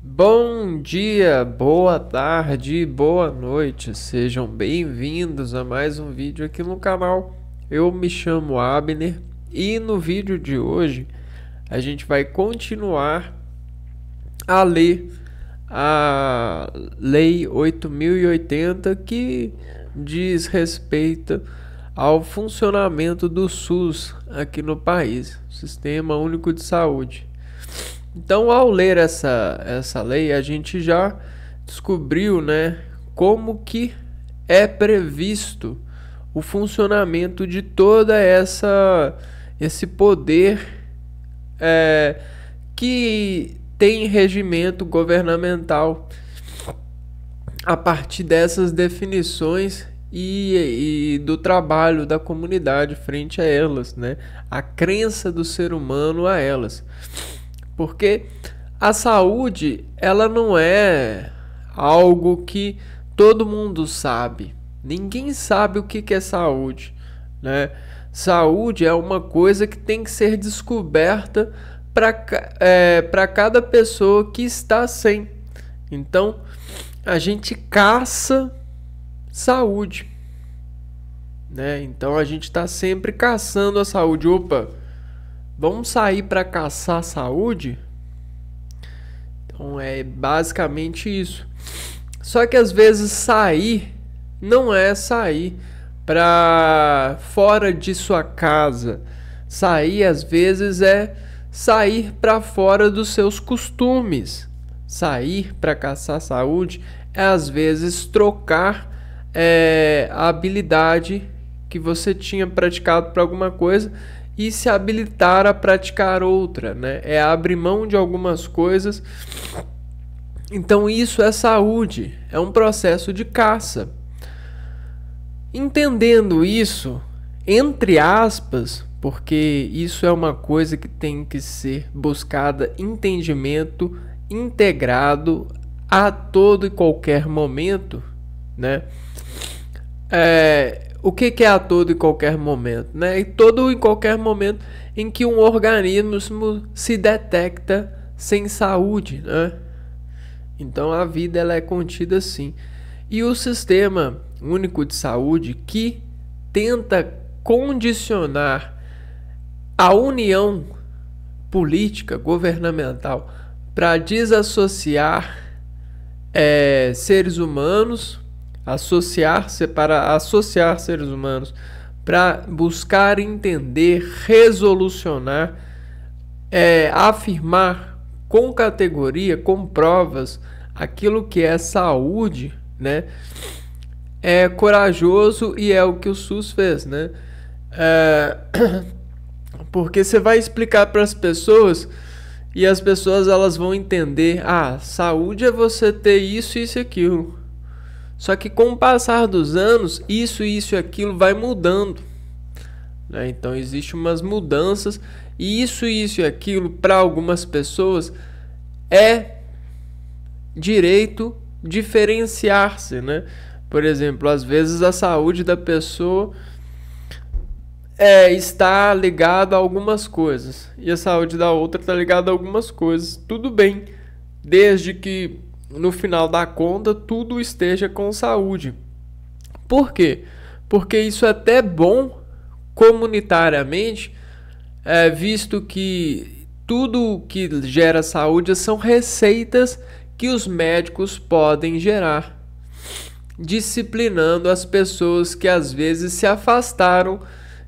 Bom dia, boa tarde, boa noite, sejam bem-vindos a mais um vídeo aqui no canal. Eu me chamo Abner e no vídeo de hoje a gente vai continuar a ler a Lei 8.080 que diz respeito ao funcionamento do SUS aqui no país, Sistema Único de Saúde. Então, ao ler essa lei, a gente já descobriu, né, como que é previsto o funcionamento de toda esse poder que tem regimento governamental a partir dessas definições e do trabalho da comunidade frente a elas, né, a crença do ser humano a elas. Porque a saúde, ela não é algo que todo mundo sabe. Ninguém sabe o que é saúde, né? Saúde é uma coisa que tem que ser descoberta para cada pessoa que está sem. Então, a gente caça saúde, né? Então, a gente está sempre caçando a saúde. Opa! Vamos sair para caçar a saúde? Então é basicamente isso. Só que às vezes sair não é sair para fora de sua casa. Sair às vezes é sair para fora dos seus costumes. Sair para caçar saúde é às vezes trocar a habilidade que você tinha praticado para alguma coisa e se habilitar a praticar outra, né? É abrir mão de algumas coisas. Então isso é saúde, é um processo de caça. Entendendo isso, entre aspas, porque isso é uma coisa que tem que ser buscada entendimento integrado a todo e qualquer momento, né? O que é a todo e qualquer momento, né? E todo e qualquer momento em que um organismo se detecta sem saúde, né? Então a vida ela é contida assim. E o Sistema Único de Saúde que tenta condicionar a união política governamental para desassociar seres humanos, para associar seres humanos para buscar entender, resolucionar, afirmar com categoria, com provas, aquilo que é saúde, né? É corajoso e é o que o SUS fez, né? Porque você vai explicar para as pessoas e as pessoas elas vão entender, saúde é você ter isso, isso e aquilo. Só que com o passar dos anos, isso e aquilo vai mudando, né? Então existem umas mudanças e isso e aquilo para algumas pessoas é direito diferenciar-se, né? Por exemplo, às vezes a saúde da pessoa está ligada a algumas coisas e a saúde da outra está ligada a algumas coisas. Tudo bem, desde que no final da conta tudo esteja com saúde. Por quê? Porque isso é até bom comunitariamente, visto que tudo que gera saúde são receitas que os médicos podem gerar, disciplinando as pessoas que às vezes se afastaram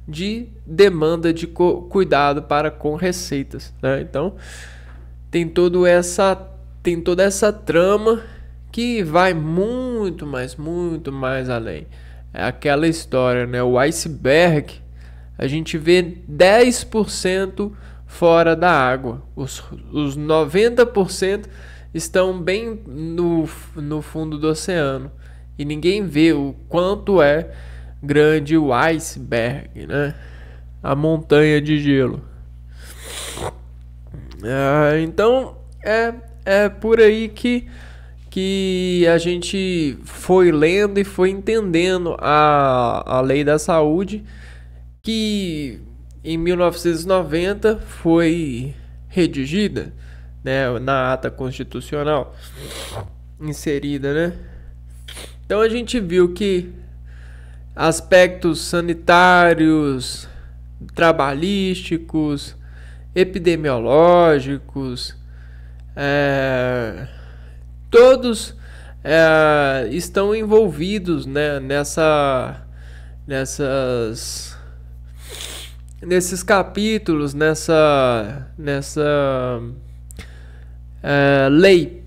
de demanda de cuidado para com receitas, né? Então tem toda essa trama que vai muito mais além. É aquela história, né? O iceberg, a gente vê 10% fora da água. Os 90% estão bem no fundo do oceano. E ninguém vê o quanto é grande o iceberg, né? A montanha de gelo. Então, é por aí que a gente foi lendo e foi entendendo a lei da saúde, que em 1990 foi redigida, né, na ata constitucional inserida, né? Então a gente viu que aspectos sanitários, trabalhísticos, epidemiológicos, todos estão envolvidos, né, nesses capítulos, nessa lei.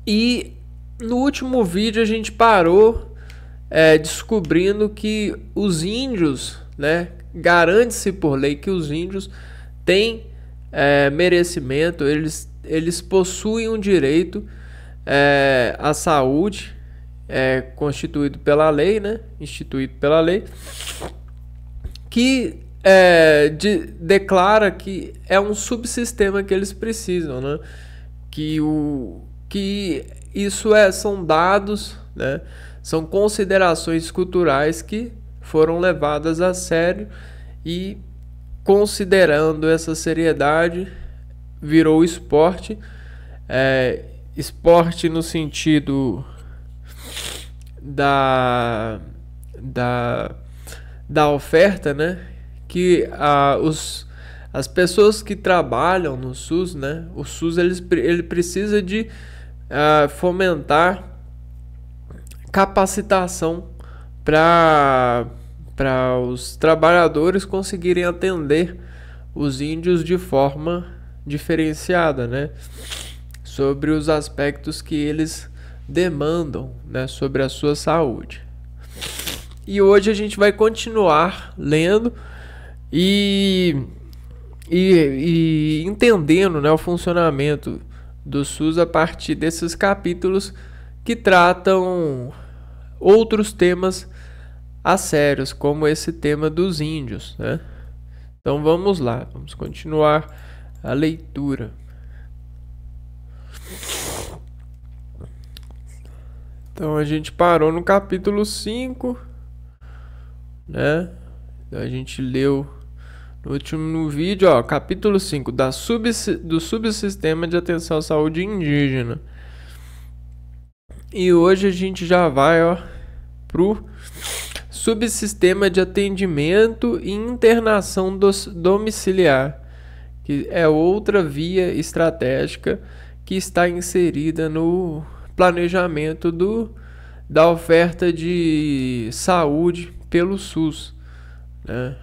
E no último vídeo a gente parou descobrindo que os índios, né, garante-se por lei que os índios têm merecimento, eles possuem um direito à saúde constituído pela lei, né, instituído pela lei, que declara que é um subsistema que eles precisam, né, que isso são dados, né, são considerações culturais que foram levadas a sério e, considerando essa seriedade, virou esporte. Esporte no sentido da oferta, né? Que as pessoas que trabalham no SUS, né? O SUS ele precisa de fomentar capacitação para os trabalhadores conseguirem atender os índios de forma diferenciada, né? Sobre os aspectos que eles demandam, né? Sobre a sua saúde. E hoje a gente vai continuar lendo e entendendo, né, o funcionamento do SUS a partir desses capítulos que tratam outros temas a sérios, como esse tema dos índios, né? Então vamos lá, vamos continuar a leitura. Então a gente parou no capítulo 5, né? A gente leu no vídeo, ó, capítulo 5 do subsistema de atenção à saúde indígena. E hoje a gente já vai, ó, pro subsistema de atendimento e internação domiciliar, que é outra via estratégica que está inserida no planejamento da oferta de saúde pelo SUS, né?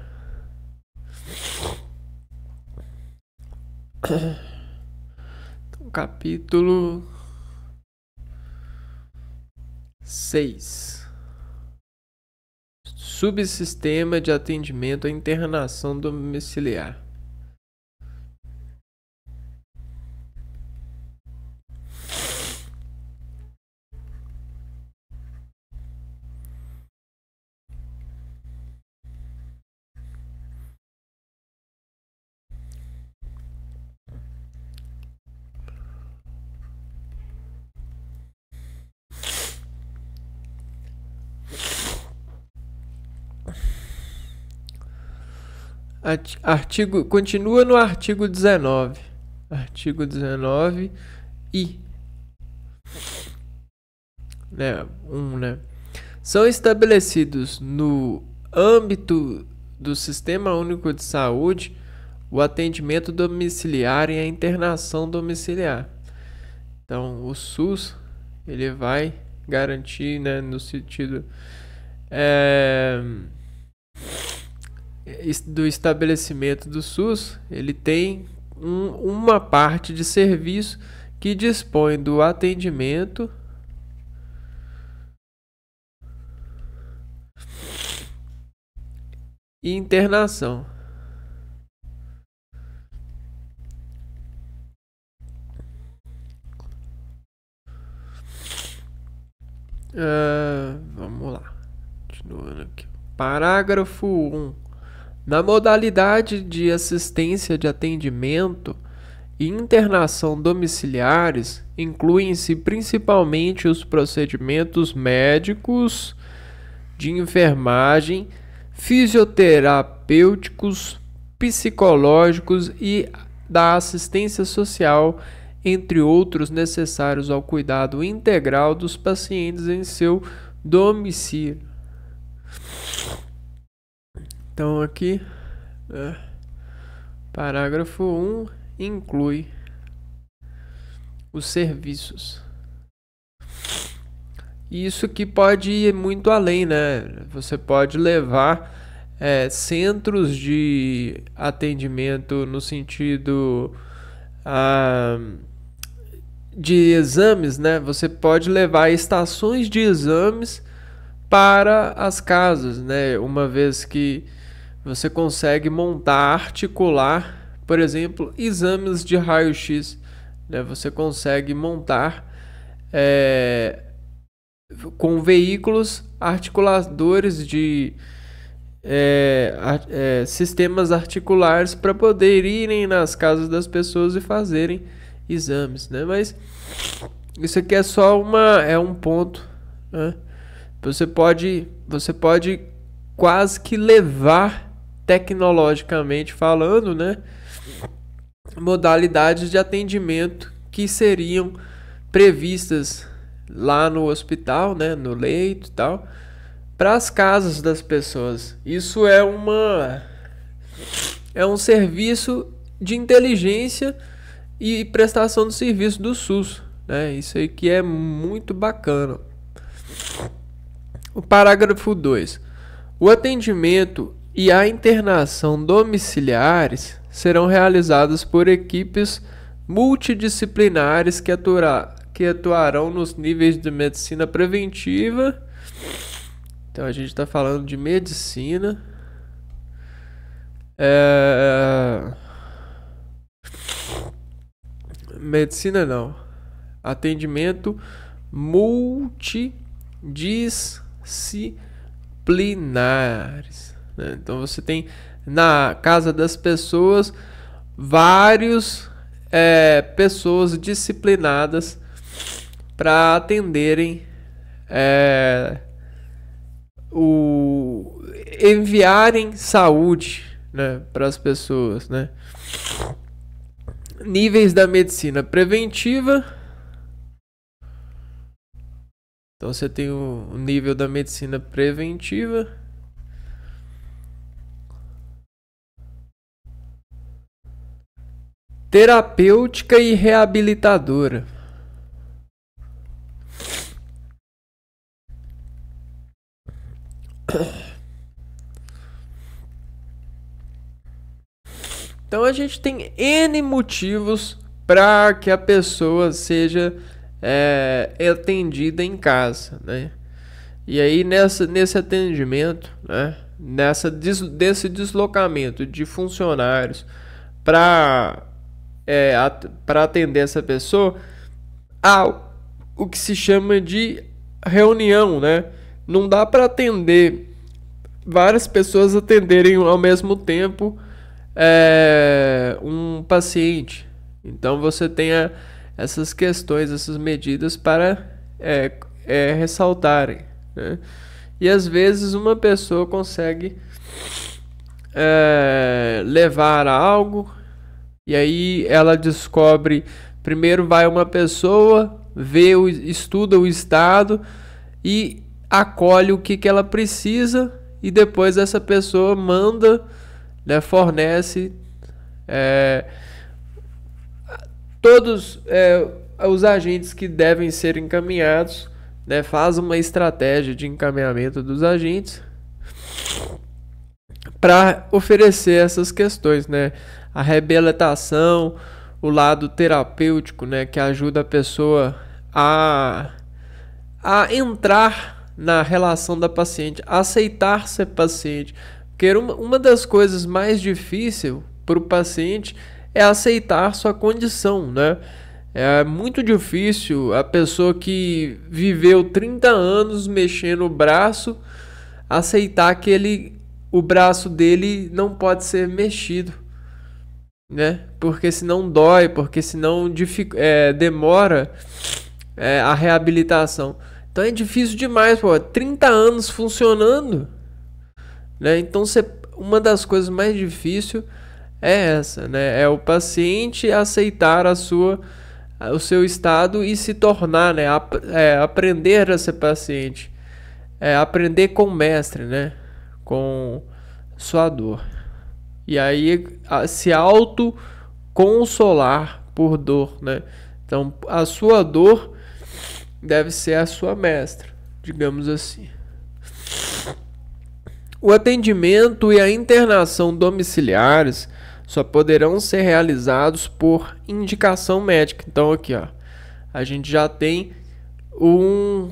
Então, capítulo 6. Subsistema de atendimento à internação domiciliar. Continua no artigo 19. Artigo 19 e né, são estabelecidos no âmbito do Sistema Único de Saúde o atendimento domiciliar e a internação domiciliar. Então, o SUS ele vai garantir, né, no sentido do estabelecimento do SUS, ele tem uma parte de serviço que dispõe do atendimento e internação. Vamos lá. Continuando aqui. Parágrafo 1. Na modalidade de assistência de atendimento e internação domiciliares, incluem-se principalmente os procedimentos médicos, de enfermagem, fisioterapêuticos, psicológicos e da assistência social, entre outros necessários ao cuidado integral dos pacientes em seu domicílio. Então aqui, parágrafo 1 inclui os serviços. Isso que pode ir muito além, né? Você pode levar centros de atendimento no sentido de exames, né? Você pode levar estações de exames para as casas, né? Uma vez que você consegue montar, articular, por exemplo, exames de raio-x, né? Você consegue montar com veículos articuladores de sistemas articulares para poder irem nas casas das pessoas e fazerem exames, né? Mas isso aqui é só um ponto, né? Você pode quase que levar, tecnologicamente falando, né, modalidades de atendimento que seriam previstas lá no hospital, né, no leito e tal, para as casas das pessoas. Isso é um serviço de inteligência e prestação de serviço do SUS, né? Isso aí que é muito bacana. O parágrafo 2. O atendimento e a internação domiciliares serão realizados por equipes multidisciplinares que atuarão nos níveis de medicina preventiva. Então a gente está falando de medicina. Medicina não. Atendimento multidisciplinares, né? Então você tem na casa das pessoas vários pessoas disciplinadas para atenderem enviarem saúde, né, para as pessoas, né? Níveis da medicina preventiva. Então você tem o nível da medicina preventiva. Terapêutica e reabilitadora. Então a gente tem N motivos para que a pessoa seja atendida em casa, né? E aí nesse atendimento, né, desse deslocamento de funcionários para atender essa pessoa, há o que se chama de reunião, né? Não dá para atender várias pessoas atenderem ao mesmo tempo um paciente. Então você tem essas questões, essas medidas para ressaltarem, né? E às vezes uma pessoa consegue levar algo, e aí ela descobre, primeiro vai uma pessoa, estuda o estado e acolhe o que ela precisa, e depois essa pessoa manda, né, fornece todos os agentes que devem ser encaminhados, né, faz uma estratégia de encaminhamento dos agentes para oferecer essas questões, né? A reabilitação, o lado terapêutico, né, que ajuda a pessoa a entrar na relação da paciente, a aceitar ser paciente. Porque uma das coisas mais difíceis para o paciente é aceitar sua condição, né? É muito difícil a pessoa que viveu 30 anos mexendo o braço aceitar que o braço dele não pode ser mexido, né? Porque senão dói, porque senão demora a reabilitação. Então é difícil demais, pô. 30 anos funcionando, né? Então uma das coisas mais difíceis é essa, né? É o paciente aceitar o seu estado e se tornar, né? Aprender a ser paciente. Aprender com o mestre, né? Com sua dor. E aí se auto-consolar por dor, né? Então a sua dor deve ser a sua mestra, digamos assim. O atendimento e a internação domiciliares só poderão ser realizados por indicação médica. Então aqui, ó, a gente já tem um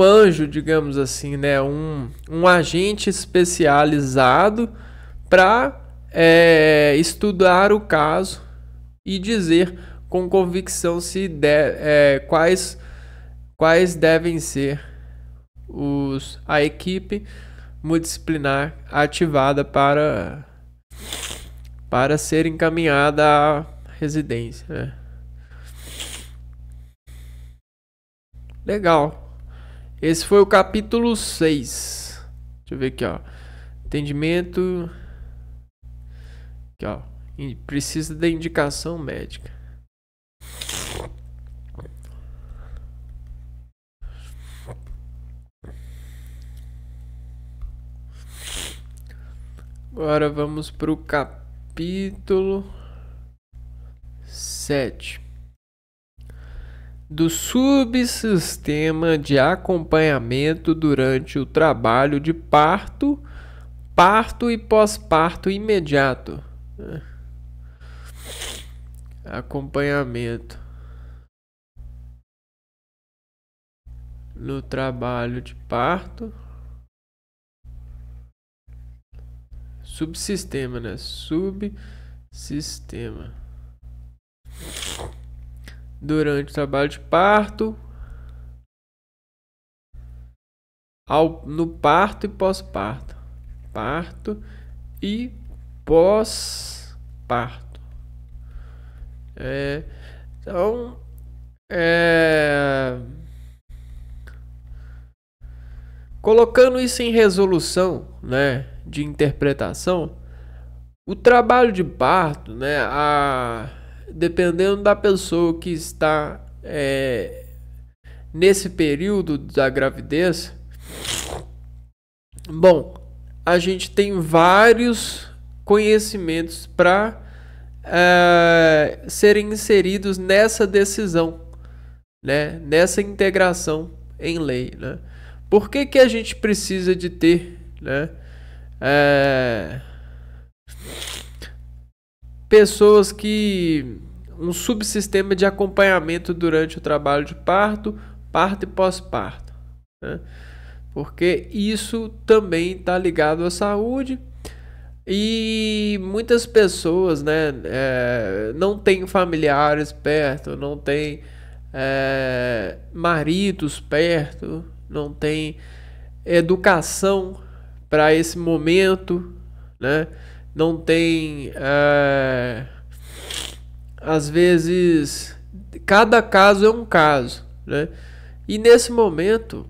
anjo, digamos assim, né? Um agente especializado para estudar o caso e dizer com convicção quais devem ser a equipe multidisciplinar ativada para ser encaminhada à residência, né? Legal. Esse foi o capítulo 6. Deixa eu ver aqui, ó. Atendimento. Aqui, ó. Precisa da indicação médica. Agora vamos para o capítulo 7. Do subsistema de acompanhamento durante o trabalho de parto, parto e pós-parto imediato. Acompanhamento no trabalho de parto. Subsistema, né? Subsistema. Durante o trabalho de parto, no parto e pós-parto. Parto e pós-parto. Então, colocando isso em resolução, né, de interpretação, o trabalho de parto, né, dependendo da pessoa que está nesse período da gravidez, bom, a gente tem vários conhecimentos para serem inseridos nessa decisão, né, nessa integração em lei, né? Por que a gente precisa de ter, né, pessoas um subsistema de acompanhamento durante o trabalho de parto, parto e pós-parto, né? Porque isso também está ligado à saúde e muitas pessoas, né, não têm familiares perto, não têm maridos perto, não tem educação para esse momento, né? Não tem, às vezes, cada caso é um caso, né? E nesse momento,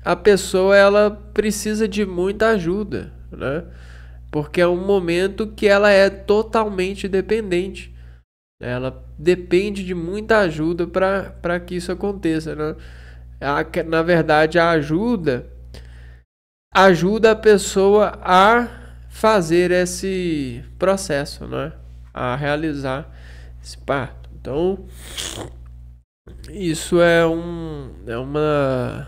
a pessoa ela precisa de muita ajuda, né? Porque é um momento que ela é totalmente dependente. Ela depende de muita ajuda para que isso aconteça, né? Na verdade, a ajuda a pessoa a fazer esse processo, né? A realizar esse parto. Então, isso é uma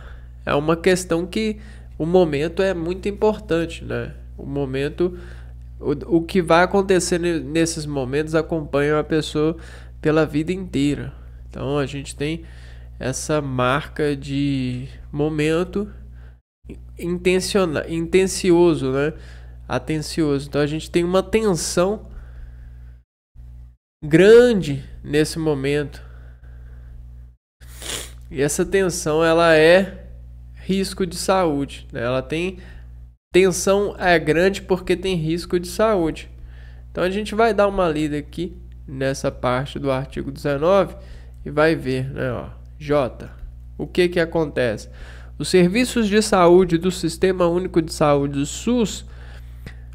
questão que o momento é muito importante, né? O momento, o que vai acontecer nesses momentos acompanha a pessoa pela vida inteira. Então, a gente tem essa marca de momento intencioso, né? Atencioso. Então a gente tem uma tensão grande nesse momento. E essa tensão ela é risco de saúde, né? Ela tem tensão grande porque tem risco de saúde. Então a gente vai dar uma lida aqui nessa parte do artigo 19 e vai ver, né, ó. J. O que acontece? Os serviços de saúde do Sistema Único de Saúde, do SUS,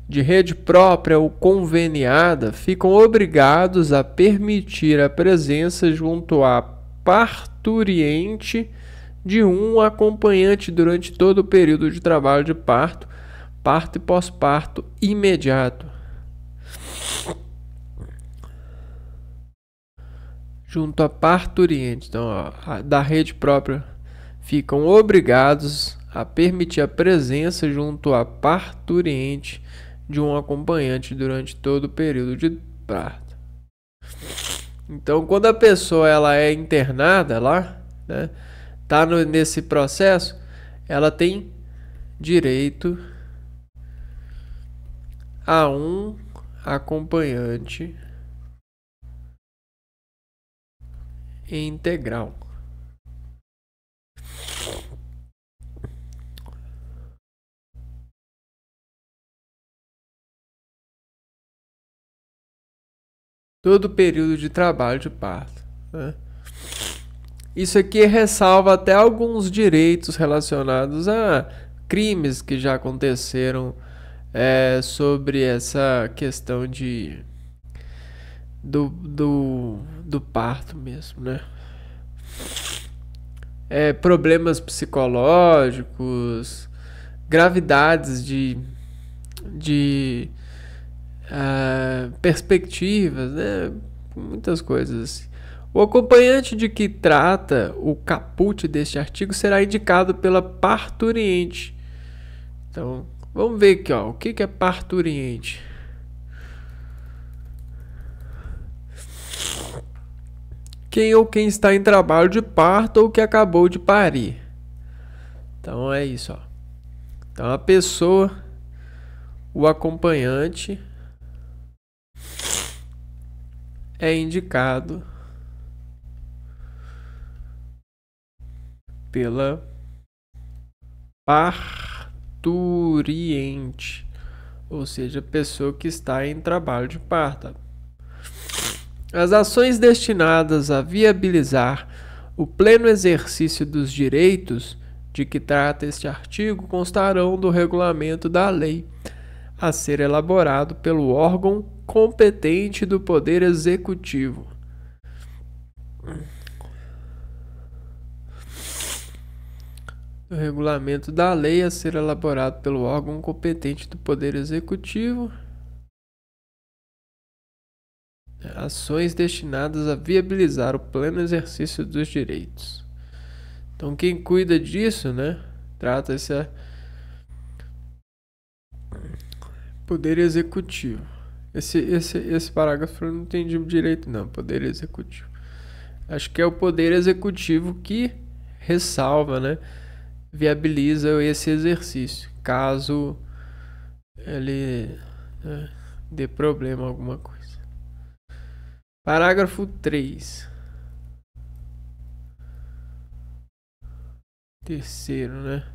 de rede própria ou conveniada ficam obrigados a permitir a presença junto à parturiente de um acompanhante durante todo o período de trabalho de parto, parto e pós-parto imediato. Junto à parturiente, então, da rede própria, ficam obrigados a permitir a presença junto à parturiente de um acompanhante durante todo o período de parto. Então, quando a pessoa ela é internada lá, né, tá nesse processo, ela tem direito a um acompanhante integral. Todo o período de trabalho de parto, né? Isso aqui ressalva até alguns direitos relacionados a crimes que já aconteceram sobre essa questão do parto mesmo, né? Problemas psicológicos, gravidades de perspectivas, né? Muitas coisas assim. O acompanhante de que trata o caput deste artigo será indicado pela parturiente. Então, vamos ver aqui, ó, o que é parturiente. Quem ou quem está em trabalho de parto ou que acabou de parir. Então é isso, ó. Então a pessoa, o acompanhante, é indicado pela parturiente, ou seja, a pessoa que está em trabalho de parto. As ações destinadas a viabilizar o pleno exercício dos direitos de que trata este artigo constarão do regulamento da lei a ser elaborado pelo órgão competente do Poder Executivo. O regulamento da lei a ser elaborado pelo órgão competente do Poder Executivo. Ações destinadas a viabilizar o pleno exercício dos direitos. Então, quem cuida disso, né? Trata-se Poder Executivo. Esse parágrafo eu não entendi direito, não. Poder Executivo. Acho que é o Poder Executivo que ressalva, né? Viabiliza esse exercício, caso ele dê problema alguma coisa. Parágrafo 3. Terceiro, né?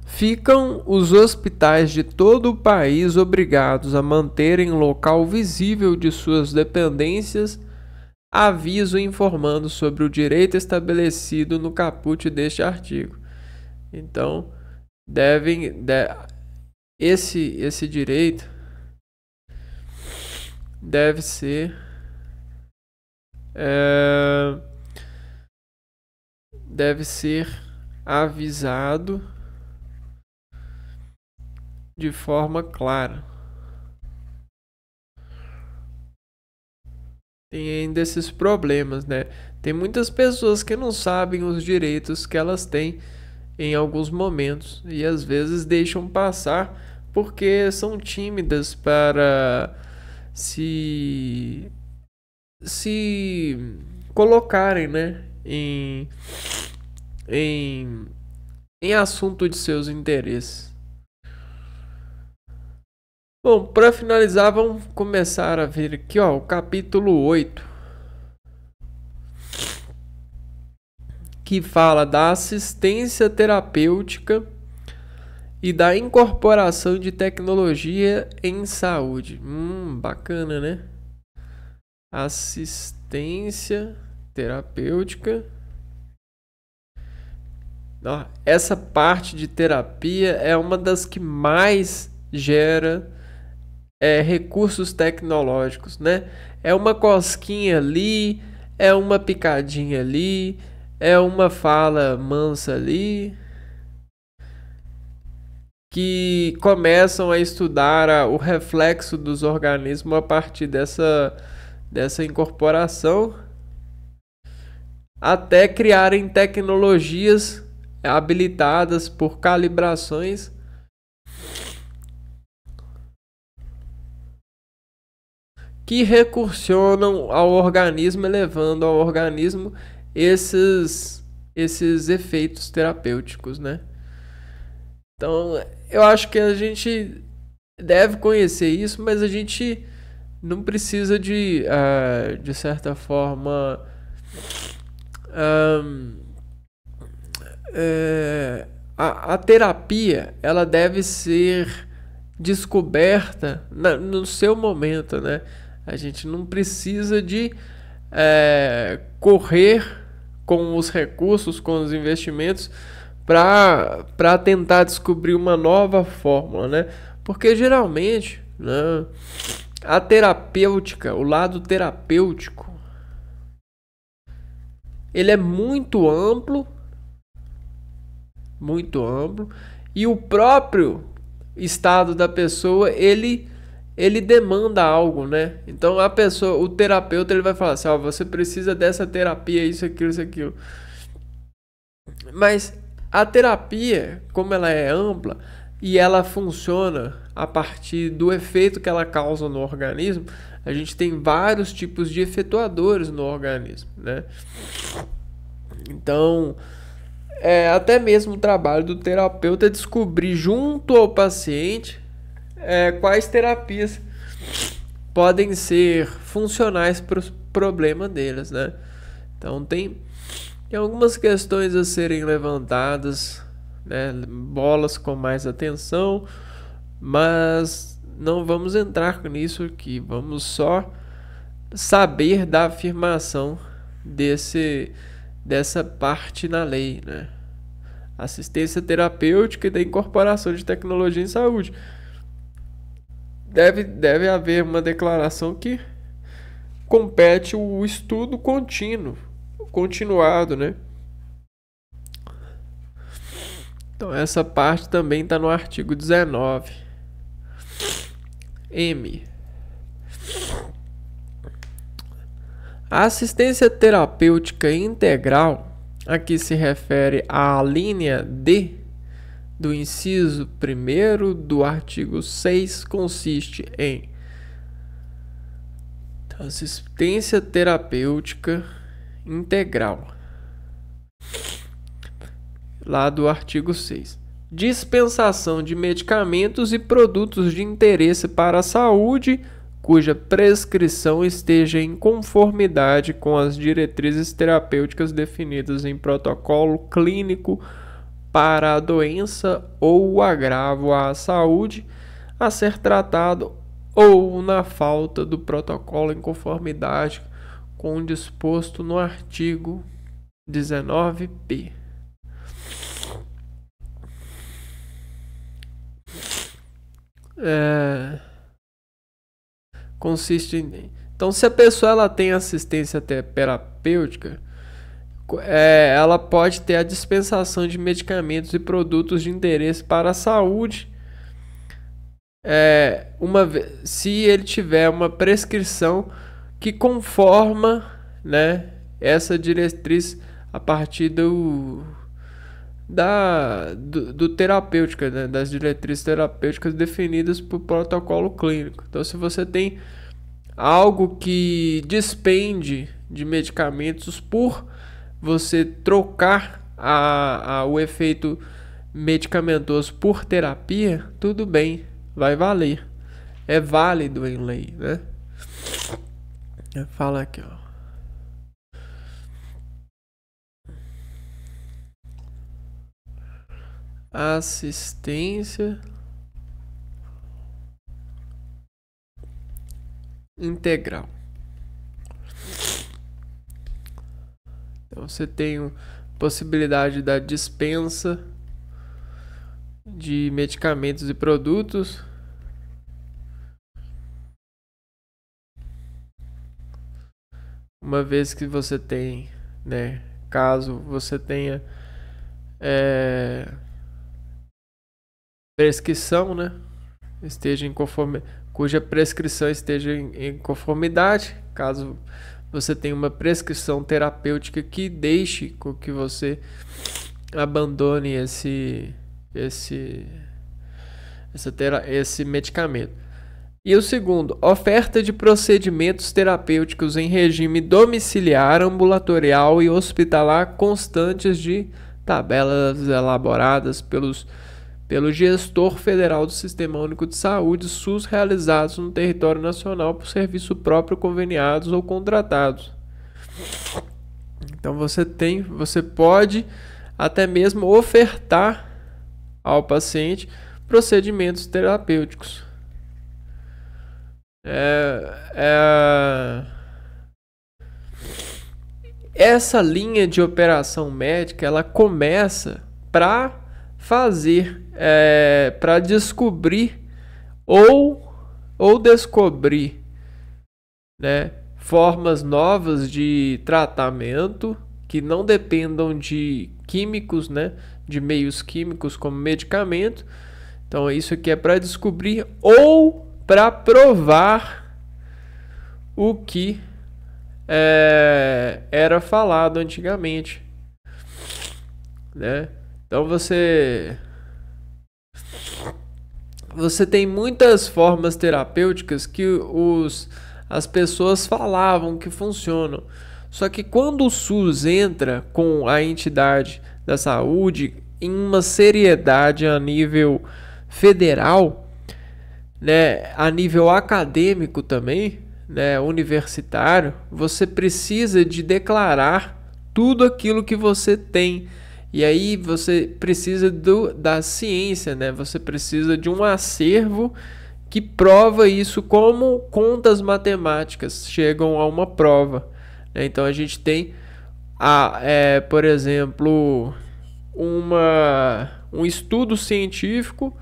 Ficam os hospitais de todo o país obrigados a manterem local visível de suas dependências aviso informando sobre o direito estabelecido no caput deste artigo. Então, esse direito deve ser avisado de forma clara. Tem ainda esses problemas, né? Tem muitas pessoas que não sabem os direitos que elas têm em alguns momentos e às vezes deixam passar porque são tímidas para se colocarem, né, em assunto de seus interesses. Bom, para finalizar, vamos começar a ver aqui, ó, o capítulo 8, que fala da assistência terapêutica e da incorporação de tecnologia em saúde. Bacana, né? Assistência terapêutica. Ó, essa parte de terapia é uma das que mais gera recursos tecnológicos, né? É uma cosquinha ali, é uma picadinha ali, é uma fala mansa ali, que começam a estudar o reflexo dos organismos a partir dessa incorporação, até criarem tecnologias habilitadas por calibrações que recursionam ao organismo, elevando ao organismo esses efeitos terapêuticos, né? Então, eu acho que a gente deve conhecer isso, mas a gente não precisa de certa forma, a terapia, ela deve ser descoberta no seu momento, né? A gente não precisa de correr com os recursos, com os investimentos, para tentar descobrir uma nova fórmula, né? Porque geralmente, né, a terapêutica, o lado terapêutico, ele é muito amplo, e o próprio estado da pessoa, ele demanda algo, né? Então a pessoa, o terapeuta, ele vai falar assim, ó, você precisa dessa terapia, isso, aquilo. Mas a terapia, como ela é ampla e ela funciona a partir do efeito que ela causa no organismo, a gente tem vários tipos de efetuadores no organismo, né? Então, até mesmo o trabalho do terapeuta é descobrir junto ao paciente quais terapias podem ser funcionais para o problema deles, né? Então tem algumas questões a serem levantadas, né? Bolas com mais atenção, mas não vamos entrar nisso aqui. Vamos só saber da afirmação dessa parte na lei, né? Assistência terapêutica e da incorporação de tecnologia em saúde. Deve haver uma declaração que compete o estudo continuado, né? Então essa parte também está no artigo 19. M. A assistência terapêutica integral, a que se refere à linha D do inciso 1º do artigo 6, consiste em assistência terapêutica integral, lá do artigo 6. Dispensação de medicamentos e produtos de interesse para a saúde, cuja prescrição esteja em conformidade com as diretrizes terapêuticas definidas em protocolo clínico para a doença ou o agravo à saúde a ser tratado, ou na falta do protocolo em conformidade com o disposto no artigo 19p. Consiste em... Então, se a pessoa ela tem assistência terapêutica, ela pode ter a dispensação de medicamentos e produtos de interesse para a saúde, se ele tiver uma prescrição que conforma, né, essa diretriz a partir do terapêutica, né, das diretrizes terapêuticas definidas por protocolo clínico. Então, se você tem algo que despende de medicamentos, por você trocar o efeito medicamentoso por terapia, tudo bem, vai valer. É válido em lei, né? Fala aqui, ó. Assistência integral. Então você tem possibilidade da dispensa de medicamentos e produtos. Uma vez que você tem, né, caso você tenha prescrição, né, esteja em cuja prescrição esteja em conformidade, caso você tenha uma prescrição terapêutica que deixe com que você abandone esse medicamento. E o segundo, oferta de procedimentos terapêuticos em regime domiciliar, ambulatorial e hospitalar constantes de tabelas elaboradas pelo gestor federal do Sistema Único de Saúde, SUS, realizados no território nacional por serviço próprio, conveniados ou contratados. Então você pode até mesmo ofertar ao paciente procedimentos terapêuticos. Essa linha de operação médica, ela começa para para descobrir ou descobrir, né, formas novas de tratamento que não dependam de químicos, né, de meios químicos como medicamento. Então isso aqui é para descobrir ou para provar o que era falado antigamente, né? Então você tem muitas formas terapêuticas que as pessoas falavam que funcionam. Só que quando o SUS entra com a entidade da saúde em uma seriedade a nível federal, né, a nível acadêmico também, né, universitário, você precisa de declarar tudo aquilo que você tem. E aí você precisa da ciência, né? Você precisa de um acervo que prova isso, como contas matemáticas chegam a uma prova, né? Então a gente tem, por exemplo, um estudo científico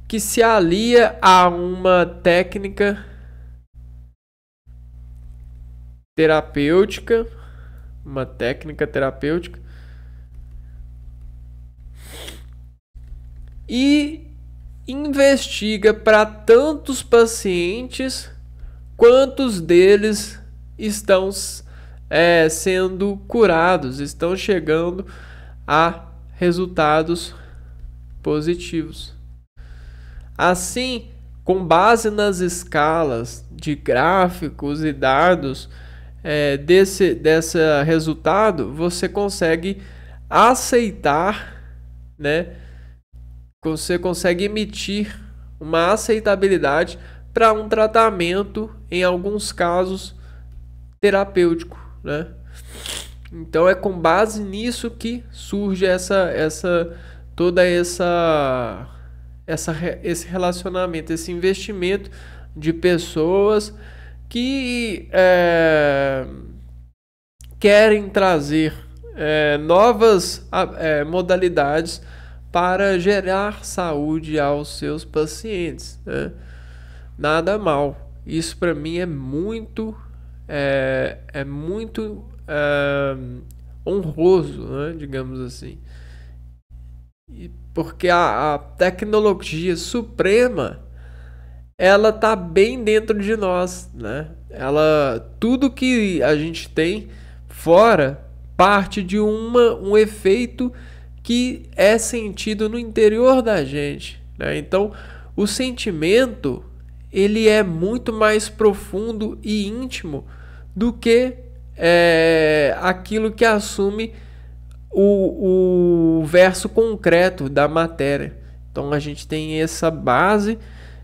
que se alia a uma técnica terapêutica, e investiga para tantos pacientes quantos deles estão sendo curados, estão chegando a resultados positivos. Assim, com base nas escalas de gráficos e dados desse resultado, você consegue aceitar, né? Você consegue emitir uma aceitabilidade para um tratamento, em alguns casos, terapêutico, né? Então é com base nisso que surge esse relacionamento, esse investimento de pessoas que querem trazer novas modalidades para gerar saúde aos seus pacientes, né? Nada mal. Isso para mim é muito honroso, né? Digamos assim. Porque a tecnologia suprema, ela tá bem dentro de nós, né? Tudo que a gente tem fora parte de um efeito que é sentido no interior da gente, né? Então, o sentimento, ele é muito mais profundo e íntimo do que aquilo que assume o verso concreto da matéria. Então a gente tem essa base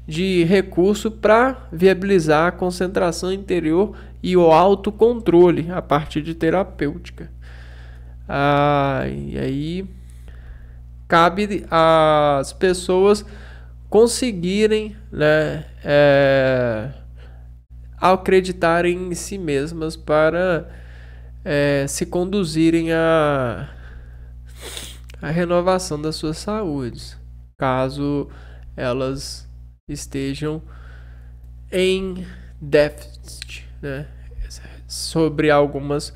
de recurso para viabilizar a concentração interior e o autocontrole a partir de terapêutica. E aí cabe às pessoas conseguirem, né, acreditarem em si mesmas para se conduzirem à renovação das suas saúdes, caso elas estejam em déficit, né? Sobre algumas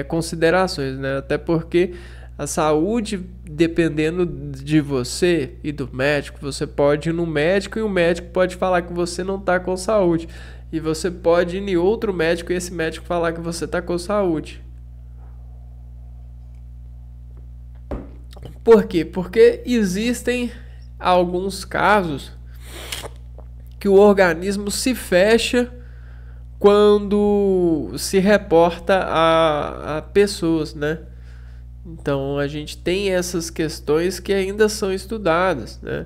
considerações, né? Até porque a saúde, dependendo de você e do médico, você pode ir no médico e o médico pode falar que você não está com saúde. E você pode ir em outro médico e esse médico falar que você está com saúde. Por quê? Porque existem alguns casos que o organismo se fecha quando se reporta a pessoas, né? Então a gente tem essas questões que ainda são estudadas, né?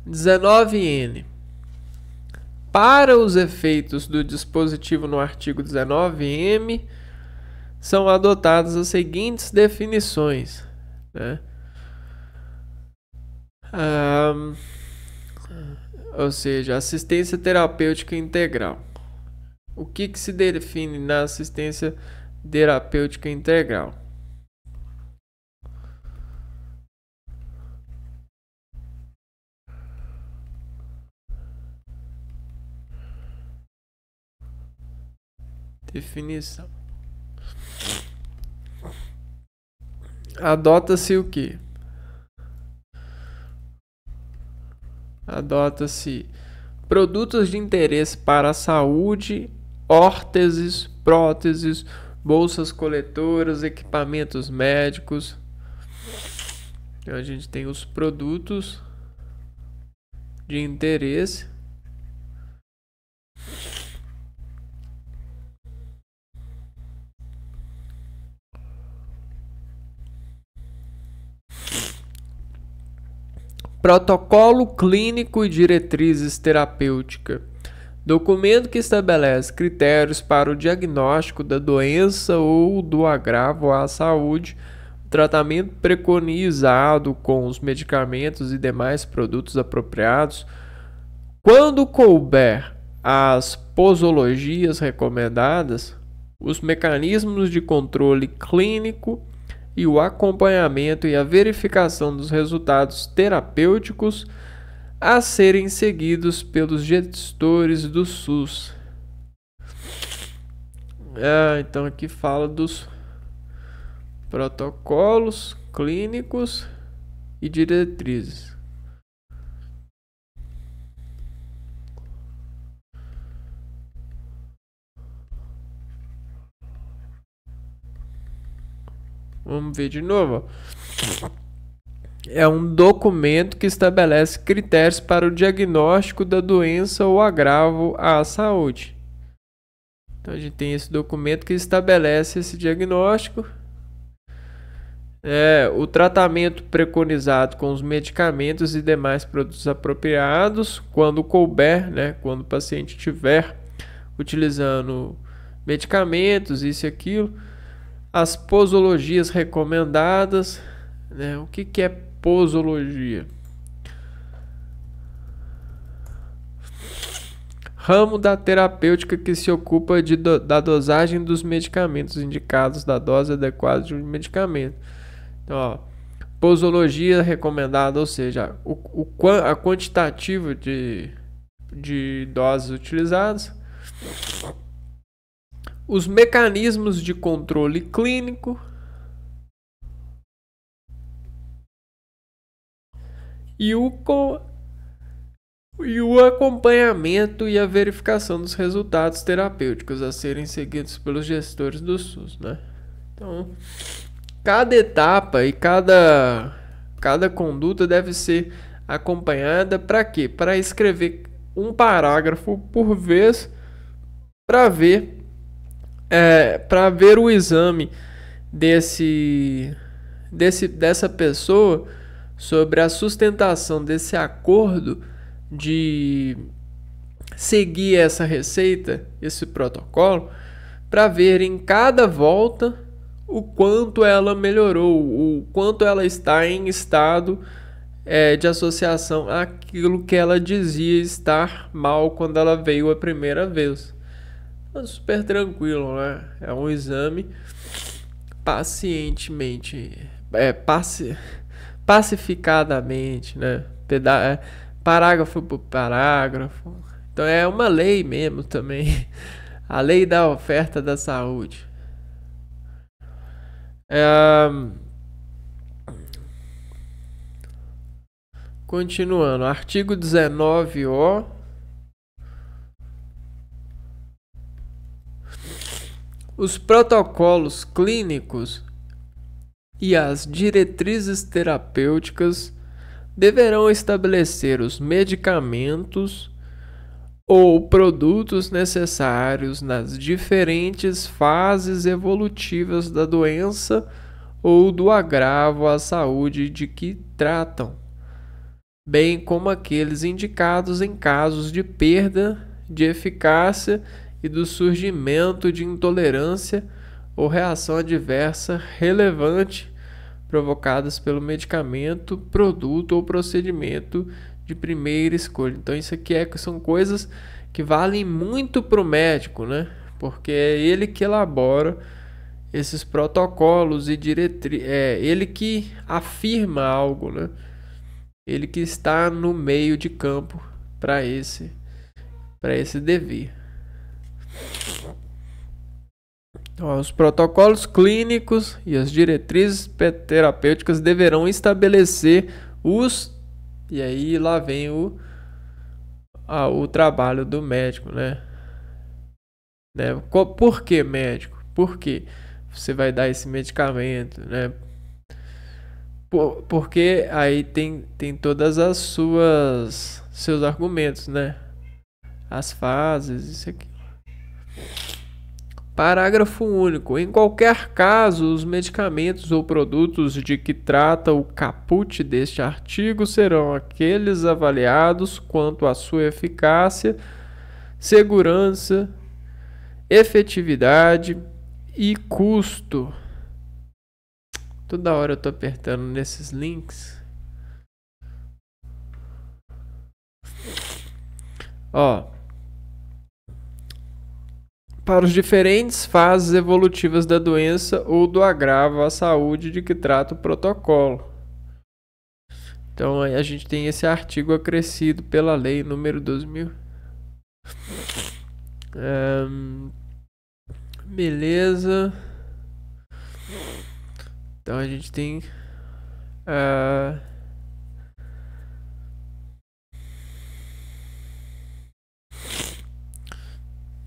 19N. Para os efeitos do dispositivo no artigo 19M, são adotadas as seguintes definições, né? Ou seja, assistência terapêutica integral. O que se define na assistência terapêutica integral? Definição. Adota-se o quê? Adota-se produtos de interesse para a saúde, órteses, próteses, bolsas coletoras, equipamentos médicos. Então a gente tem os produtos de interesse Protocolo clínico e diretrizes terapêutica. Documento que estabelece critérios para o diagnóstico da doença ou do agravo à saúde, o tratamento preconizado com os medicamentos e demais produtos apropriados. Quando couber as posologias recomendadas, os mecanismos de controle clínico e o acompanhamento e a verificação dos resultados terapêuticos a serem seguidos pelos gestores do SUS. Então aqui fala dos protocolos clínicos e diretrizes. Vamos ver de novo. É um documento que estabelece critérios para o diagnóstico da doença ou agravo à saúde. Então a gente tem esse documento que estabelece esse diagnóstico. O tratamento preconizado com os medicamentos e demais produtos apropriados, quando couber, né, quando o paciente estiver utilizando medicamentos, isso e aquilo. As posologias recomendadas, né? O que é posologia? Ramo da terapêutica que se ocupa da dosagem dos medicamentos indicados, da dose adequada de um medicamento. Então, posologia recomendada, ou seja, a quantitativa de doses utilizadas. Os mecanismos de controle clínico e o acompanhamento e a verificação dos resultados terapêuticos a serem seguidos pelos gestores do SUS, né? Então, cada etapa e cada conduta deve ser acompanhada para quê? Para escrever um parágrafo por vez para ver o exame dessa pessoa sobre a sustentação desse acordo de seguir essa receita, esse protocolo, para ver em cada volta o quanto ela melhorou, o quanto ela está em estado de associação àquilo que ela dizia estar mal quando ela veio a primeira vez. É super tranquilo, né? É um exame pacientemente, pacificadamente, né? Parágrafo por parágrafo. Então é uma lei mesmo também. A lei da oferta da saúde. Continuando, artigo 19O. Os protocolos clínicos e as diretrizes terapêuticas deverão estabelecer os medicamentos ou produtos necessários nas diferentes fases evolutivas da doença ou do agravo à saúde de que tratam, bem como aqueles indicados em casos de perda de eficácia e do surgimento de intolerância ou reação adversa relevante provocadas pelo medicamento, produto ou procedimento de primeira escolha. Então isso aqui são coisas que valem muito para o médico, né? Porque é ele que elabora esses protocolos e diretrizes, é ele que afirma algo, né? Ele que está no meio de campo para esse dever. Então, os protocolos clínicos e as diretrizes terapêuticas deverão estabelecer os... E aí lá vem o trabalho do médico, né? Por que médico? Por que você vai dar esse medicamento, né? Porque aí tem todas as seus argumentos, né? As fases, isso aqui. Parágrafo único. Em qualquer caso, os medicamentos ou produtos de que trata o caput deste artigo serão aqueles avaliados quanto à sua eficácia, segurança, efetividade e custo. Toda hora eu tô apertando nesses links. Para os diferentes fases evolutivas da doença ou do agravo à saúde de que trata o protocolo. Então a gente tem esse artigo acrescido pela lei número 2000. Beleza. Então a gente tem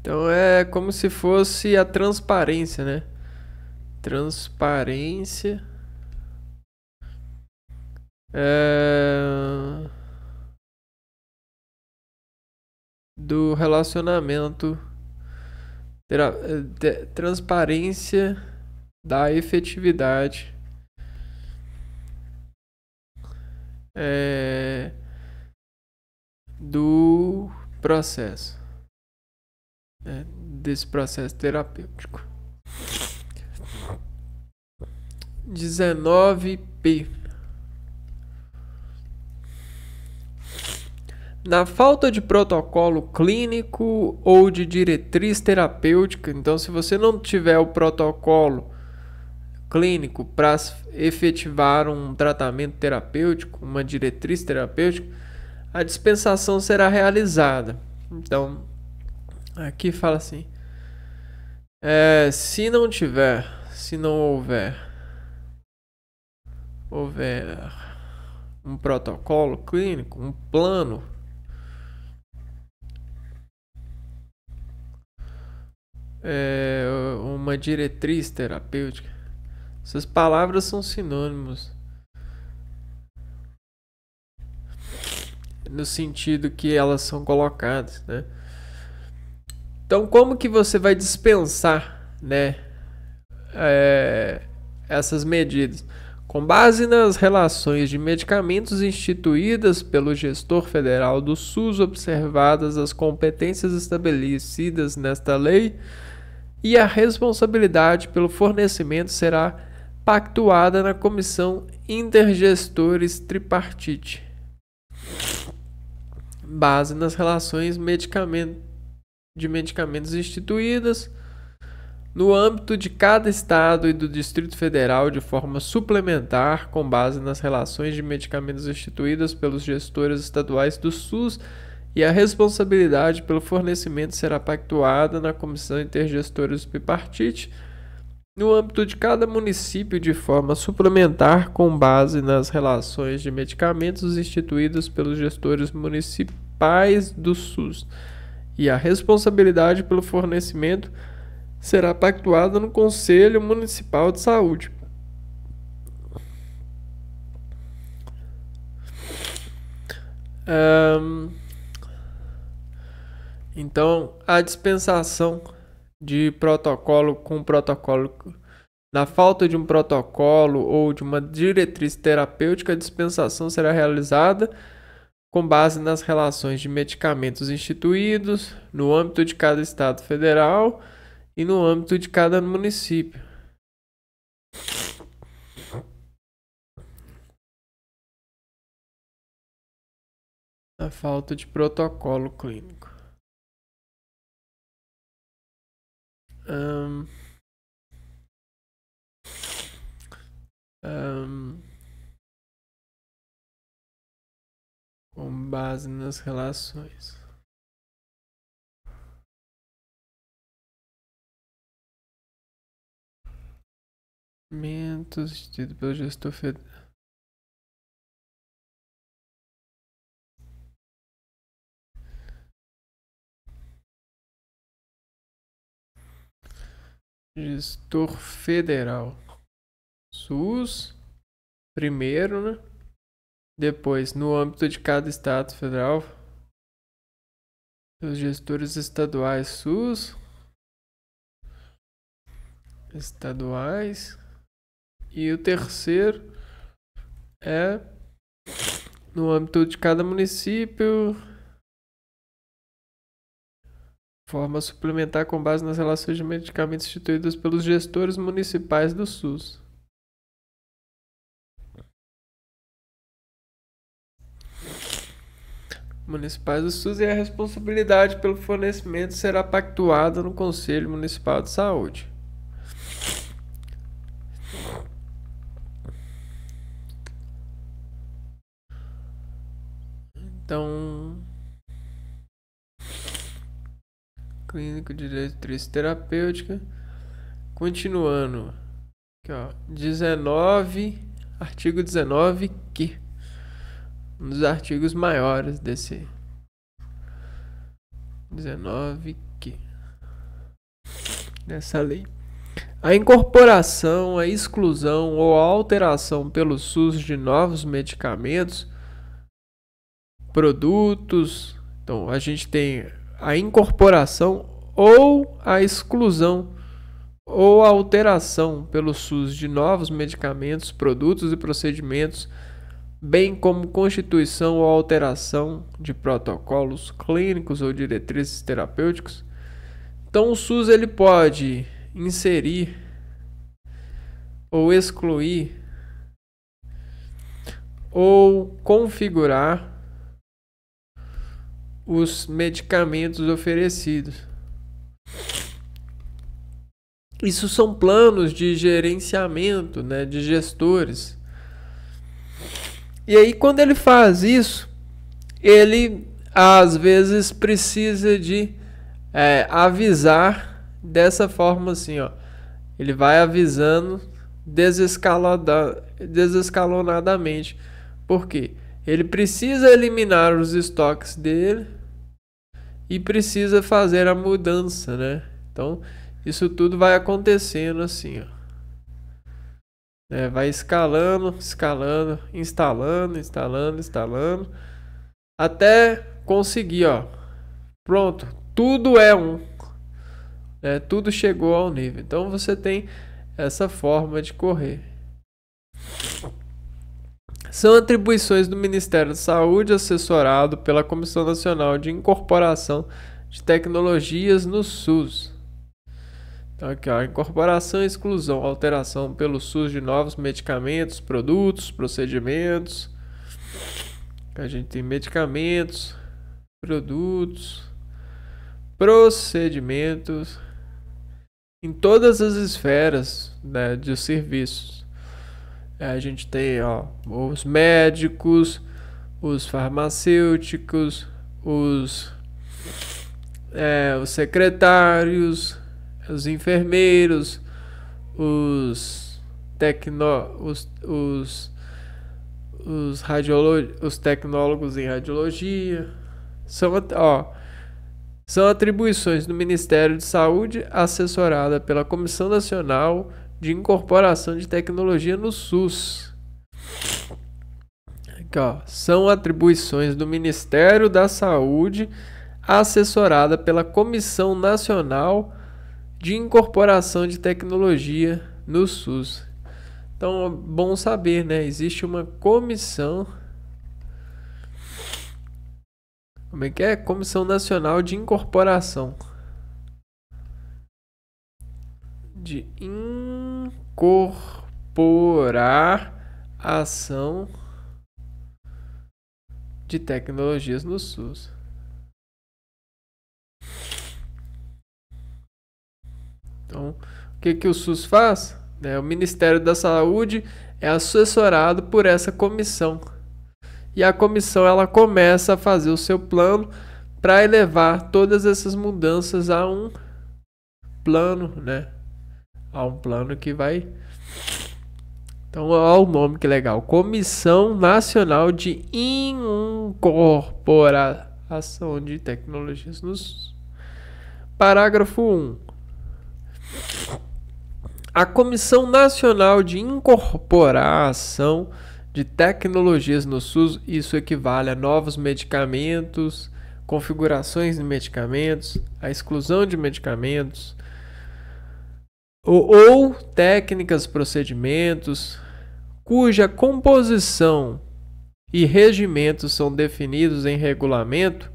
então é como se fosse a transparência, né? Transparência do relacionamento, transparência da efetividade do processo, desse processo terapêutico. 19P. Na falta de protocolo clínico ou de diretriz terapêutica, então se você não tiver o protocolo clínico para efetivar um tratamento terapêutico, uma diretriz terapêutica, a dispensação será realizada. Então, aqui fala assim, se não houver um protocolo clínico, um plano, uma diretriz terapêutica. Essas palavras são sinônimos no sentido que elas são colocadas, né? Então, como que você vai dispensar, né, essas medidas? Com base nas relações de medicamentos instituídas pelo gestor federal do SUS, observadas as competências estabelecidas nesta lei e a responsabilidade pelo fornecimento será pactuada na Comissão Intergestores Tripartite, base nas relações de medicamentos instituídas no âmbito de cada estado e do Distrito Federal de forma suplementar, com base nas relações de medicamentos instituídas pelos gestores estaduais do SUS, e a responsabilidade pelo fornecimento será pactuada na Comissão Intergestores Bipartite, no âmbito de cada município de forma suplementar, com base nas relações de medicamentos instituídas pelos gestores municipais do SUS, e a responsabilidade pelo fornecimento será pactuada no Conselho Municipal de Saúde. Então, a dispensação de protocolo com protocolo, na falta de um protocolo ou de uma diretriz terapêutica, a dispensação será realizada com base nas relações de medicamentos instituídos no âmbito de cada estado federal e no âmbito de cada município. A falta de protocolo clínico. Com base nas relações. Instituído pelo gestor federal. Gestor federal. SUS, primeiro, né? Depois, no âmbito de cada estado federal, os gestores estaduais SUS, estaduais, e o terceiro é no âmbito de cada município, forma suplementar com base nas relações de medicamentos instituídas pelos gestores municipais do SUS. Municipais do SUS, e a responsabilidade pelo fornecimento será pactuada no Conselho Municipal de Saúde. Então, clínico de diretriz terapêutica. Continuando. Aqui, ó, 19, artigo 19, que um dos artigos maiores desse 19 que dessa lei. A incorporação, a exclusão ou a alteração pelo SUS de novos medicamentos, produtos. Então, a gente tem a incorporação ou a exclusão ou a alteração pelo SUS de novos medicamentos, produtos e procedimentos, bem como constituição ou alteração de protocolos clínicos ou diretrizes terapêuticos. Então, o SUS ele pode inserir ou excluir ou configurar os medicamentos oferecidos. Isso são planos de gerenciamento, né, de gestores. E aí, quando ele faz isso, ele às vezes precisa de avisar dessa forma assim, ó. Ele vai avisando desescalonadamente. Por quê? Ele precisa eliminar os estoques dele e precisa fazer a mudança, né? Então, isso tudo vai acontecendo assim, ó. Vai escalando, instalando, até conseguir, ó. Pronto, tudo é um. Tudo chegou ao nível. Então, você tem essa forma de correr. São atribuições do Ministério da Saúde, assessorado pela Comissão Nacional de Incorporação de Tecnologias no SUS. Então, aqui, ó, incorporação, exclusão, alteração pelo SUS de novos medicamentos, produtos, procedimentos. A gente tem medicamentos, produtos, procedimentos em todas as esferas, né, de serviços. A gente tem, ó, os médicos, os farmacêuticos, os secretários, os enfermeiros, os tecnólogos em radiologia. São atribuições do Ministério de Saúde, assessorada pela Comissão Nacional de Incorporação de Tecnologia no SUS. Aqui, ó, são atribuições do Ministério da Saúde, assessorada pela Comissão Nacional de Incorporação de Tecnologia no SUS. Então, é bom saber, né? Existe uma comissão. Como é que é? Comissão Nacional de Incorporação. De incorporar ação de tecnologias no SUS. Então, o que o SUS faz? O Ministério da Saúde é assessorado por essa comissão. E a comissão ela começa a fazer o seu plano para elevar todas essas mudanças a um plano, né? A um plano que vai... Então, olha o nome que legal. Comissão Nacional de Incorporação de Tecnologias no SUS. Parágrafo 1. A Comissão Nacional de Incorporação de Tecnologias no SUS, isso equivale a novos medicamentos, configurações de medicamentos, a exclusão de medicamentos, ou técnicas, procedimentos, cuja composição e regimentos são definidos em regulamento,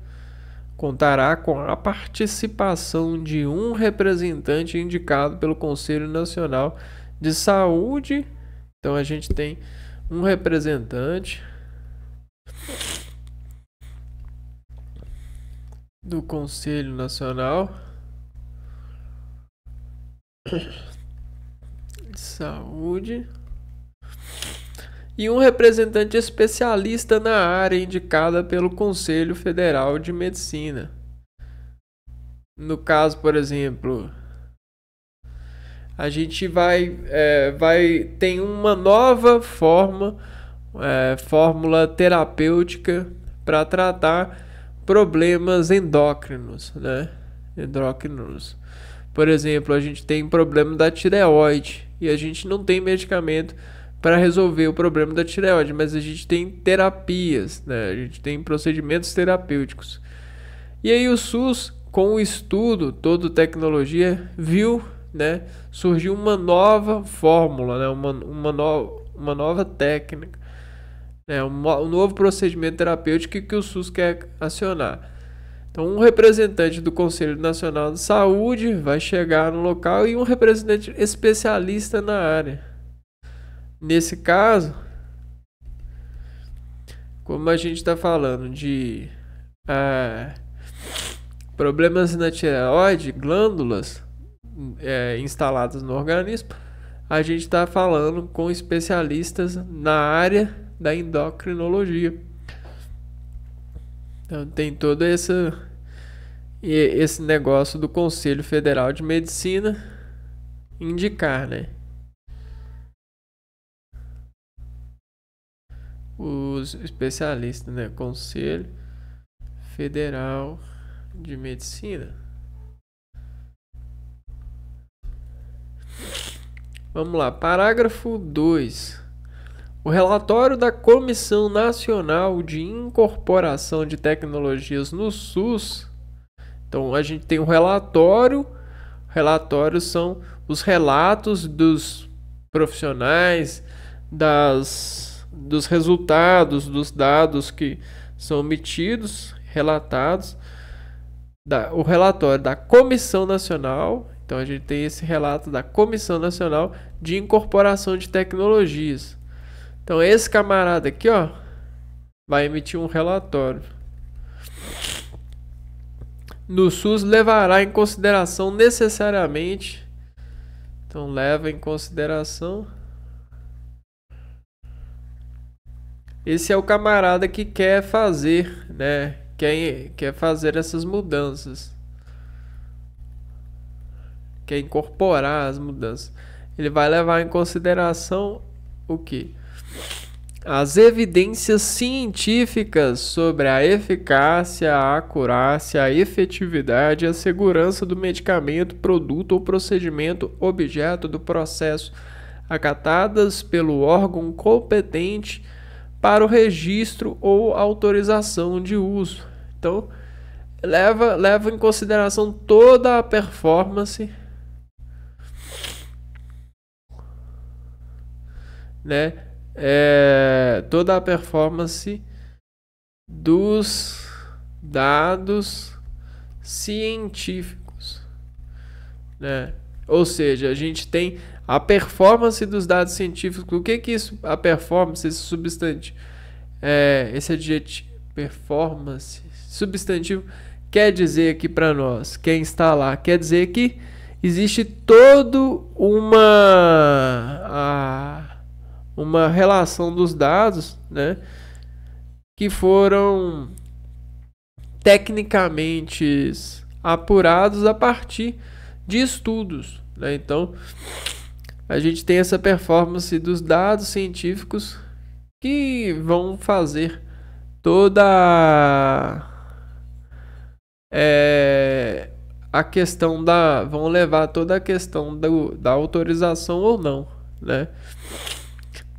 contará com a participação de um representante indicado pelo Conselho Nacional de Saúde. Então a gente tem um representante do Conselho Nacional de Saúde e um representante especialista na área indicada pelo Conselho Federal de Medicina. No caso, por exemplo, a gente tem uma nova fórmula terapêutica para tratar problemas endócrinos, né? Por exemplo, a gente tem problema da tireoide e a gente não tem medicamento para resolver o problema da tireoide, mas a gente tem terapias, né? A gente tem procedimentos terapêuticos. E aí o SUS, com o estudo, toda tecnologia, viu, né? Surgiu uma nova fórmula, né? uma nova técnica, né? Um novo procedimento terapêutico que o SUS quer acionar. Então, um representante do Conselho Nacional de Saúde vai chegar no local e um representante especialista na área. Nesse caso, como a gente está falando de problemas na tireoide, glândulas instaladas no organismo, a gente está falando com especialistas na área da endocrinologia. Então tem todo esse negócio do Conselho Federal de Medicina indicar, né? Os especialistas, né? Conselho Federal de Medicina. Vamos lá, parágrafo 2. O relatório da Comissão Nacional de Incorporação de Tecnologias no SUS. Então, a gente tem um relatório. Relatórios são os relatos dos profissionais, dos resultados, dos dados que são omitidos, relatados. O relatório da Comissão Nacional Então a gente tem esse relato da Comissão Nacional de Incorporação de Tecnologias. Então esse camarada aqui, ó, vai emitir um relatório. No SUS levará em consideração necessariamente. Então leva em consideração. Esse é o camarada que quer fazer, né? Quer fazer essas mudanças. Quer incorporar as mudanças. Ele vai levar em consideração o quê? As evidências científicas sobre a eficácia, a acurácia, a efetividade e a segurança do medicamento, produto ou procedimento objeto do processo, acatadas pelo órgão competente para o registro ou autorização de uso. Então, leva em consideração toda a performance, né? Toda a performance dos dados científicos, né? Ou seja, a gente tem a performance dos dados científicos. O que que isso, a performance, esse substantivo, esse adjetivo, performance, substantivo, quer dizer aqui para nós, quem está lá, quer dizer que existe todo uma relação dos dados, né, que foram tecnicamente apurados a partir de estudos, né? Então, a gente tem essa performance dos dados científicos que vão fazer toda a questão vão levar toda a questão da autorização ou não, né?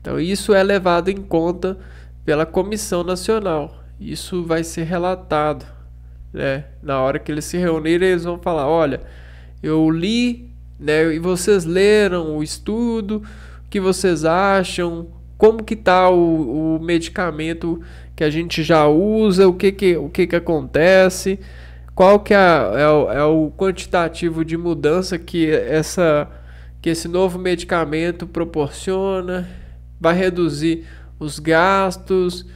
Então isso é levado em conta pela Comissão Nacional. Isso vai ser relatado, né? Na hora que eles se reunirem, eles vão falar: olha, eu li, né? E vocês leram o estudo, o que vocês acham? Como que tá o medicamento que a gente já usa? O que acontece? Qual que é o quantitativo de mudança que esse novo medicamento proporciona? Vai reduzir os gastos?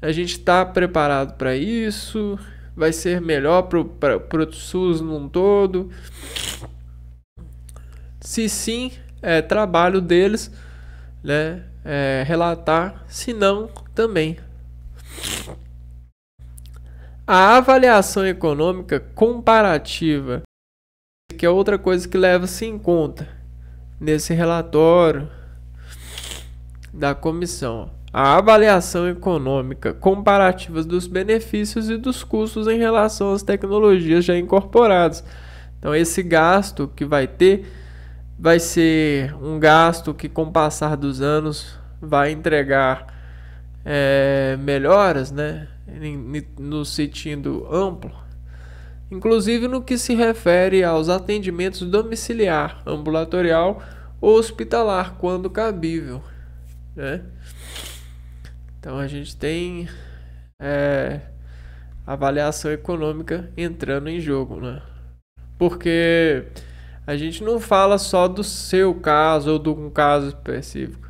A gente está preparado para isso? Vai ser melhor para o SUS num todo? Se sim, é trabalho deles, né, relatar. Se não, também. A avaliação econômica comparativa, que é outra coisa que leva-se em conta nesse relatório da comissão. A avaliação econômica comparativa dos benefícios e dos custos em relação às tecnologias já incorporadas. Então, esse gasto que vai ter vai ser um gasto que, com o passar dos anos, vai entregar melhoras, né, no sentido amplo, inclusive no que se refere aos atendimentos domiciliar, ambulatorial ou hospitalar, quando cabível, né? Então a gente tem avaliação econômica entrando em jogo, né? Porque a gente não fala só do seu caso ou de um caso específico.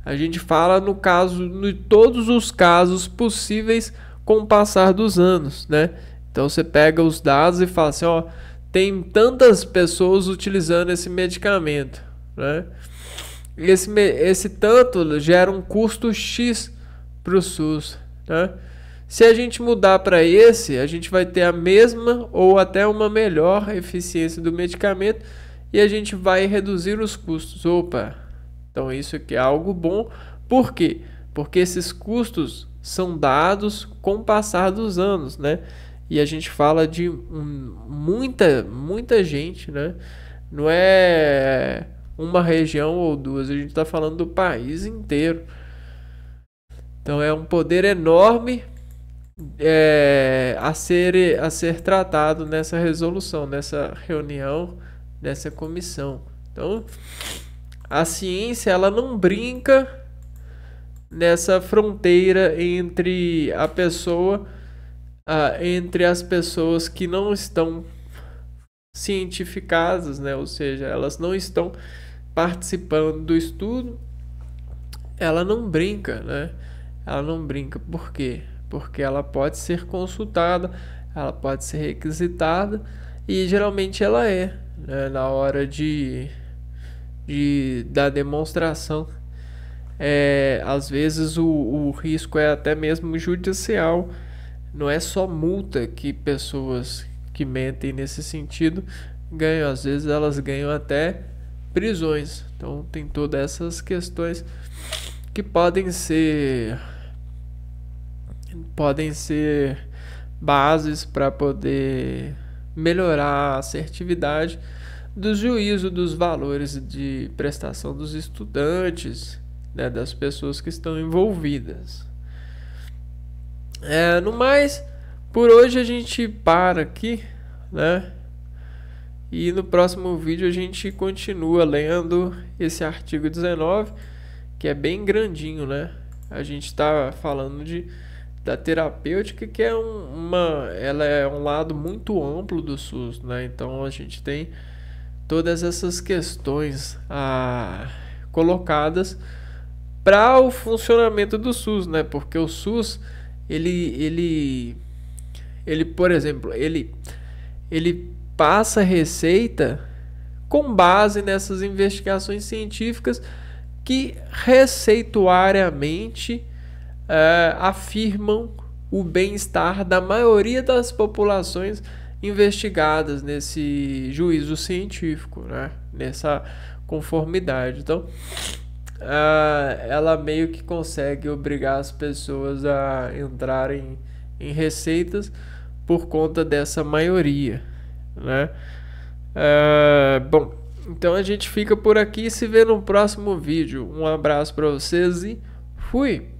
A gente fala de todos os casos possíveis com o passar dos anos, né? Então você pega os dados e fala assim, ó, tem tantas pessoas utilizando esse medicamento, né? Esse tanto gera um custo X para o SUS, né? Se a gente mudar para esse, a gente vai ter a mesma ou até uma melhor eficiência do medicamento e a gente vai reduzir os custos. Opa! Então isso aqui é algo bom. Por quê? Porque esses custos são dados com o passar dos anos, né? E a gente fala de muita gente, né? Não é uma região ou duas, a gente está falando do país inteiro. Então é um poder enorme a ser tratado nessa resolução, nessa reunião, nessa comissão. Então a ciência, ela não brinca nessa fronteira entre entre as pessoas que não estão cientificadas, né? Ou seja, elas não estão participando do estudo, ela não brinca, né? Ela não brinca. Por quê? Porque ela pode ser consultada, ela pode ser requisitada e geralmente ela é, né? Na hora da demonstração. Às vezes o risco é até mesmo judicial. Não é só multa que pessoas que mentem nesse sentido ganham, às vezes elas ganham até prisões. Então tem todas essas questões que podem ser bases para poder melhorar a assertividade do juízo dos valores de prestação dos estudantes, né, das pessoas que estão envolvidas. No mais, por hoje a gente para aqui, né? E no próximo vídeo a gente continua lendo esse artigo 19, que é bem grandinho, né? A gente está falando da terapêutica, que ela é um lado muito amplo do SUS, né? Então a gente tem todas essas questões colocadas para o funcionamento do SUS, né? Porque o SUS, ele por exemplo, ele passa receita com base nessas investigações científicas que receituariamente afirmam o bem-estar da maioria das populações investigadas nesse juízo científico, né? Nessa conformidade. Então, ela meio que consegue obrigar as pessoas a entrarem em receitas por conta dessa maioria, né? Bom, então a gente fica por aqui e se vê no próximo vídeo. Um abraço para vocês e fui!